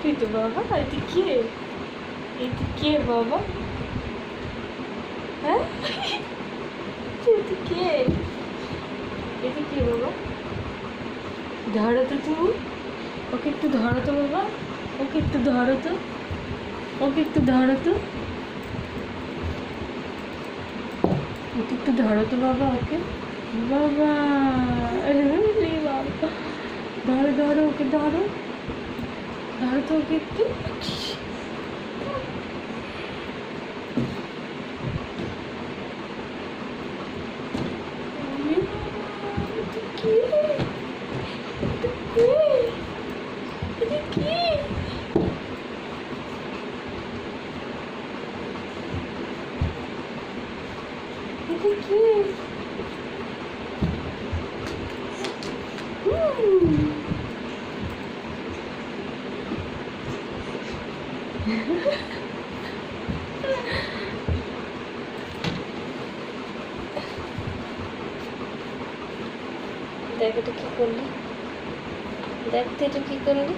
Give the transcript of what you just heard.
তুই তো বাবা, এটি কে? এটি কে বাবা? হ্যাঁ, এটি কে? এটি কে বাবা? ধরো তো তুমি, ওকে একটু ধরো তো বাবা, ওকে একটু ধরো তো, ওকে একটু ধরো তো, ওকে একটু ধরো তো বাবা, ওকে বাবা, বাবা, ধরো ধরো ওকে, ধরো ধরো তো ওকে একটু। দেখ এটা কি করলি, দেখ তো এটা কি করলি।